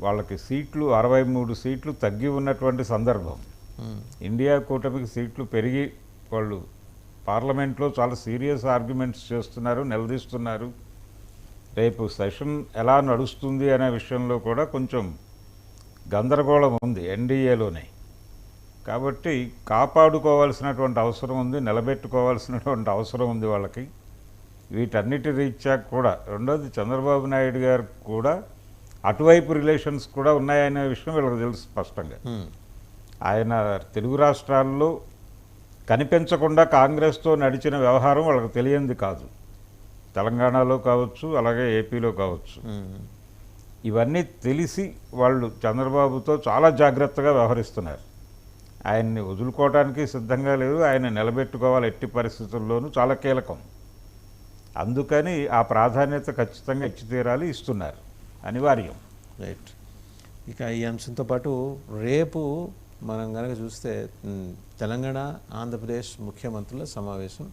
వాళ్ళకి సీట్లు 63 సీట్లు తగ్గి ఉన్నటువంటి సందర్భం. ఇండియా కూటమికి సీట్లు పెరిగి వాళ్ళు పార్లమెంట్లో చాలా సీరియస్ ఆర్గ్యుమెంట్స్ చేస్తున్నారు, నిలదీస్తున్నారు. రేపు సెషన్ ఎలా నడుస్తుంది అనే విషయంలో కూడా కొంచెం గందరగోళం ఉంది ఎన్డీఏలోనే. కాబట్టి కాపాడుకోవాల్సినటువంటి అవసరం ఉంది, నిలబెట్టుకోవాల్సినటువంటి అవసరం ఉంది వాళ్ళకి. వీటన్నిటి రీత్యా కూడా రెండోది చంద్రబాబు నాయుడు గారు కూడా అటువైపు రిలేషన్స్ కూడా ఉన్నాయనే విషయం వీళ్ళకి తెలుసు స్పష్టంగా. ఆయన తెలుగు రాష్ట్రాల్లో కనిపించకుండా కాంగ్రెస్తో నడిచిన వ్యవహారం వాళ్ళకి తెలియంది కాదు. తెలంగాణలో కావచ్చు, అలాగే ఏపీలో కావచ్చు. ఇవన్నీ తెలిసి వాళ్ళు చంద్రబాబుతో చాలా జాగ్రత్తగా వ్యవహరిస్తున్నారు. ఆయన్ని వదులుకోవడానికి సిద్ధంగా లేదు, ఆయన నిలబెట్టుకోవాలి ఎట్టి పరిస్థితుల్లోనూ, చాలా కీలకం. అందుకని ఆ ప్రాధాన్యత ఖచ్చితంగా ఇచ్చి తీరాలి, ఇస్తున్నారు, అనివార్యం. రైట్. ఇక ఈ అంశంతో పాటు రేపు మనం కనుక చూస్తే తెలంగాణ ఆంధ్రప్రదేశ్ ముఖ్యమంత్రుల సమావేశం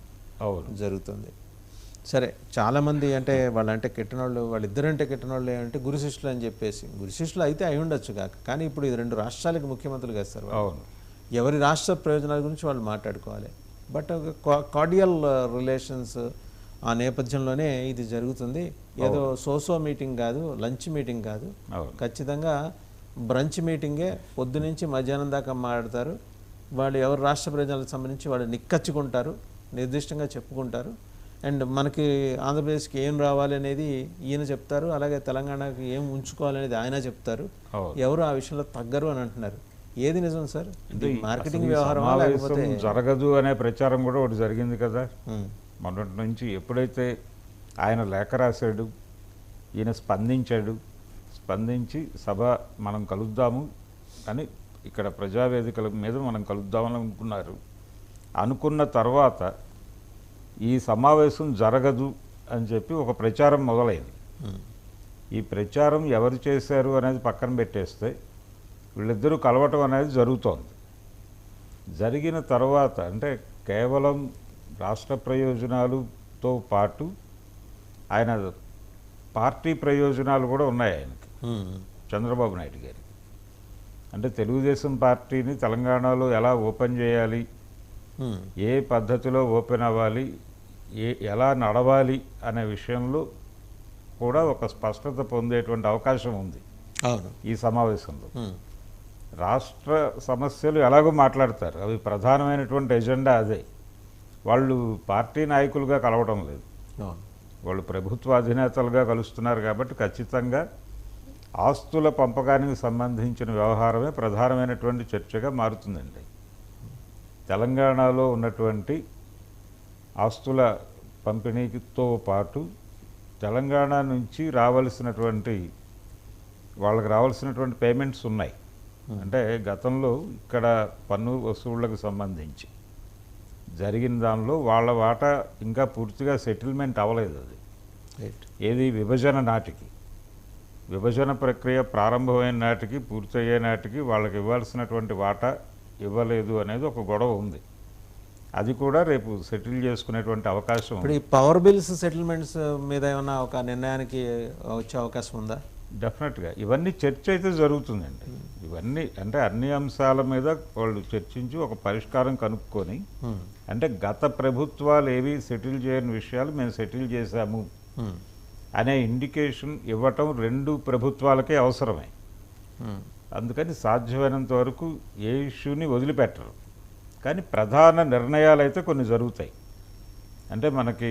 జరుగుతుంది. సరే, చాలామంది అంటే వాళ్ళంటే కిట్టనోళ్ళు, వాళ్ళిద్దరంటే కిట్టనోళ్ళు అంటే గురు శిష్యులు అని చెప్పేసి, గురు శిష్యులు అయితే అయి ఉండొచ్చు కాక, కానీ ఇప్పుడు ఇది 2 రాష్ట్రాలకి ముఖ్యమంత్రులు వేస్తారు. అవును, ఎవరి రాష్ట్ర ప్రయోజనాల గురించి వాళ్ళు మాట్లాడుకోవాలి. బట్ కార్డియల్ రిలేషన్స్ ఆ నేపథ్యంలోనే ఇది జరుగుతుంది. ఏదో సోసో మీటింగ్ కాదు, లంచ్ మీటింగ్ కాదు, ఖచ్చితంగా బ్రంచ్ మీటింగే. పొద్దునుంచి మధ్యాహ్నం దాకా మాట్లాడతారు. వాళ్ళు ఎవరు రాష్ట్ర ప్రయోజనాలకు సంబంధించి వాళ్ళు నిక్కచ్చుకుంటారు, నిర్దిష్టంగా చెప్పుకుంటారు. అండ్ మనకి ఆంధ్రప్రదేశ్కి ఏం రావాలి అనేది ఈయన చెప్తారు, అలాగే తెలంగాణకి ఏం ఉంచుకోవాలనేది ఆయన చెప్తారు. ఎవరు ఆ విషయంలో తగ్గరు అని అంటున్నారు. ఏది నిజం సార్? మార్కెటింగ్ వ్యవహారం లేకపోతే జరగదు అనే ప్రచారం కూడా ఒకటి జరిగింది కదా మొన్నటి నుంచి. ఎప్పుడైతే ఆయన లేఖ రాశాడు, ఈయన స్పందించి సభ మనం కలుద్దాము అని ఇక్కడ ప్రజావేదికల మీద మనం కలుద్దామని అనుకున్న తర్వాత ఈ సమావేశం జరగదు అని చెప్పి ఒక ప్రచారం మొదలైంది. ఈ ప్రచారం ఎవరు చేశారు అనేది పక్కన పెట్టేస్తే వీళ్ళిద్దరూ కలవటం అనేది జరుగుతోంది. జరిగిన తర్వాత అంటే కేవలం రాష్ట్ర ప్రయోజనాలతో పాటు ఆయన పార్టీ ప్రయోజనాలు కూడా ఉన్నాయి ఆయనకి, చంద్రబాబు నాయుడు గారికి. అంటే తెలుగుదేశం పార్టీని తెలంగాణలో ఎలా ఓపెన్ చేయాలి, ఏ పద్ధతిలో ఓపెన్ అవ్వాలి, ఎలా నడవాలి అనే విషయంలో కూడా ఒక స్పష్టత పొందేటువంటి అవకాశం ఉంది ఈ సమావేశంలో. రాష్ట్ర సమస్యలు ఎలాగో మాట్లాడతారు, అవి ప్రధానమైనటువంటి ఎజెండా అదే. వాళ్ళు పార్టీ నాయకులుగా కలవడం లేదు, వాళ్ళు ప్రభుత్వ అధినేతలుగా కలుస్తున్నారు. కాబట్టి ఖచ్చితంగా ఆస్తుల పంపకానికి సంబంధించిన వ్యవహారమే ప్రధానమైనటువంటి చర్చగా మారుతుందండి. తెలంగాణలో ఉన్నటువంటి ఆస్తుల పంపిణీతో పాటు తెలంగాణ నుంచి వాళ్ళకి రావాల్సినటువంటి పేమెంట్స్ ఉన్నాయి. అంటే గతంలో ఇక్కడ పన్ను వసూళ్లకు సంబంధించి జరిగిన దానిలో వాళ్ళ వాటా ఇంకా పూర్తిగా సెటిల్మెంట్ అవ్వలేదు. అది ఏది విభజన ప్రక్రియ ప్రారంభమైన నాటికి, పూర్తయ్యే నాటికి వాళ్ళకి ఇవ్వాల్సినటువంటి వాటా ఇవ్వలేదు అనేది ఒక గొడవ ఉంది. అది కూడా రేపు సెటిల్ చేసుకునేటువంటి అవకాశం. ఇప్పుడు ఈ పవర్ బిల్స్ సెటిల్మెంట్స్ మీద ఏమైనా ఒక నిర్ణయానికి వచ్చే అవకాశం ఉందా? డెఫినెట్గా ఇవన్నీ చర్చ అయితే జరుగుతుందండి. ఇవన్నీ అంటే అన్ని అంశాల మీద వాళ్ళు చర్చించి ఒక పరిష్కారం కనుక్కొని, అంటే గత ప్రభుత్వాలు ఏవి సెటిల్ చేయని విషయాలు మేము సెటిల్ చేశాము అనే ఇండికేషన్ ఇవ్వటం 2 ప్రభుత్వాలకే అవసరమే. అందుకని సాధ్యమైనంత వరకు ఏ ఇష్యూని వదిలిపెట్టరు. కానీ ప్రధాన నిర్ణయాలు అయితే కొన్ని జరుగుతాయి. అంటే మనకి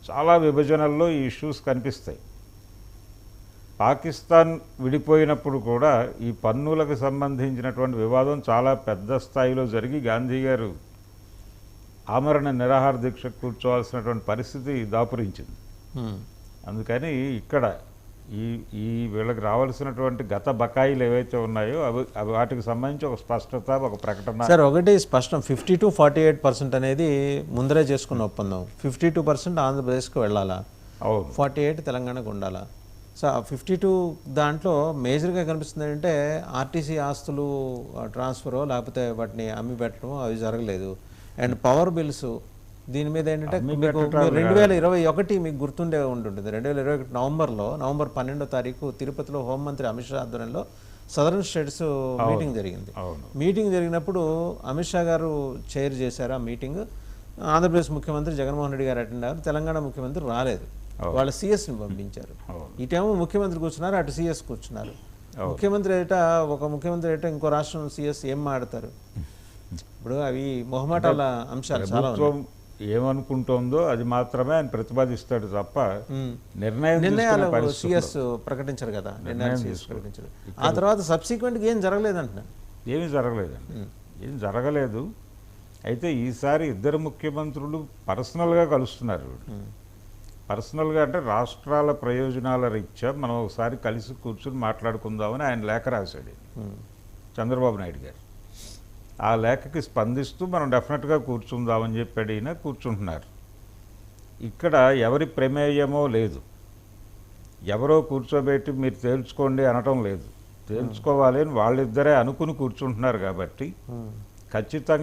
చాలా విభజనల్లో ఈ ఇష్యూస్ కనిపిస్తాయి. పాకిస్తాన్ విడిపోయినప్పుడు కూడా ఈ పన్నులకు సంబంధించినటువంటి వివాదం చాలా పెద్ద స్థాయిలో జరిగి గాంధీ గారు ఆమరణ నిరాహార దీక్ష కూర్చోవాల్సినటువంటి పరిస్థితి దాపురించింది. అందుకని ఇక్కడ ఈ వీళ్ళకి రావాల్సినటువంటి గత బకాయిలు ఏవైతే ఉన్నాయో అవి వాటికి సంబంధించి ఒక స్పష్టత, ఒక ప్రకటన. సార్, ఒకటి స్పష్టం, 50-48% అనేది ముందరే చేసుకున్న ఒప్పందం. 52% ఆంధ్రప్రదేశ్కి వెళ్ళాలా, 48 తెలంగాణకు ఉండాలా. సో 52 దాంట్లో మేజర్గా కనిపిస్తుంది ఏంటంటే ఆర్టీసీ ఆస్తులు ట్రాన్స్ఫరో లేకపోతే వాటిని అమ్మి పెట్టడమో అవి జరగలేదు. అండ్ పవర్ బిల్స్ దీని మీద ఏంటంటే అమ్మి మీకు పెట్టడాలు 2021 మీకు గుర్తుండే ఉంటుంది. 2021 నవంబర్ 12వ తారీఖు తిరుపతిలో హోంమంత్రి అమిత్ షా ఆధ్వర్యంలో సదరన్ స్టేట్స్ మీటింగ్ జరిగింది. అవును. మీటింగ్ జరిగినప్పుడు అమిత్ షా గారు చైర్ చేశారు ఆ మీటింగ్. ఆంధ్రప్రదేశ్ ముఖ్యమంత్రి జగన్మోహన్ రెడ్డి గారు అటెండ్ అయ్యారు. తెలంగాణ ముఖ్యమంత్రి రాలేదు. వాళ్ళ సిఎస్ని పంపించారు. ఇటేమో ముఖ్యమంత్రి కూర్చున్నారు, అటు సిఎస్ కూర్చున్నారు. ఒక ముఖ్యమంత్రి ఏట ఇంకో రాష్ట్రం సిఎస్ ఏం మాడతారు? ఇప్పుడు అవి మొహమాటాల అంశాలు చాలా ప్రభుత్వం ఏమనుకుంటోందో అది మాత్రమే ఆయన ప్రతిపాదిస్తాడు తప్ప నిర్ణయాలు నిర్ణయాలు సిఎస్ ప్రకటించరు కదా, నిర్ణయాలు సిఎస్ ప్రకటించరు. ఆ తర్వాత సబ్సిక్వెంట్గా ఏం జరగలేదంటున్నాను. ఏమీ జరగలేదండి, ఏం జరగలేదు. అయితే ఈసారి ఇద్దరు ముఖ్యమంత్రులు పర్సనల్గా కలుస్తున్నారు. పర్సనల్గా అంటే రాష్ట్రాల ప్రయోజనాల రీత్యా మనం ఒకసారి కలిసి కూర్చుని మాట్లాడుకుందామని ఆయన లేఖ రాశాడు చంద్రబాబు నాయుడు గారు. ఆ లేఖకి స్పందిస్తూ మనం డెఫినెట్గా కూర్చుందామని చెప్పి అడిగినా కూర్చుంటున్నారు. ఇక్కడ ఎవరి ప్రమేయమో లేదు, ఎవరో కూర్చోబెట్టి మీరు తేల్చుకోండి అనటం లేదు. తేల్చుకోవాలి అని వాళ్ళిద్దరే అనుకుని కూర్చుంటున్నారు కాబట్టి ఖచ్చితంగా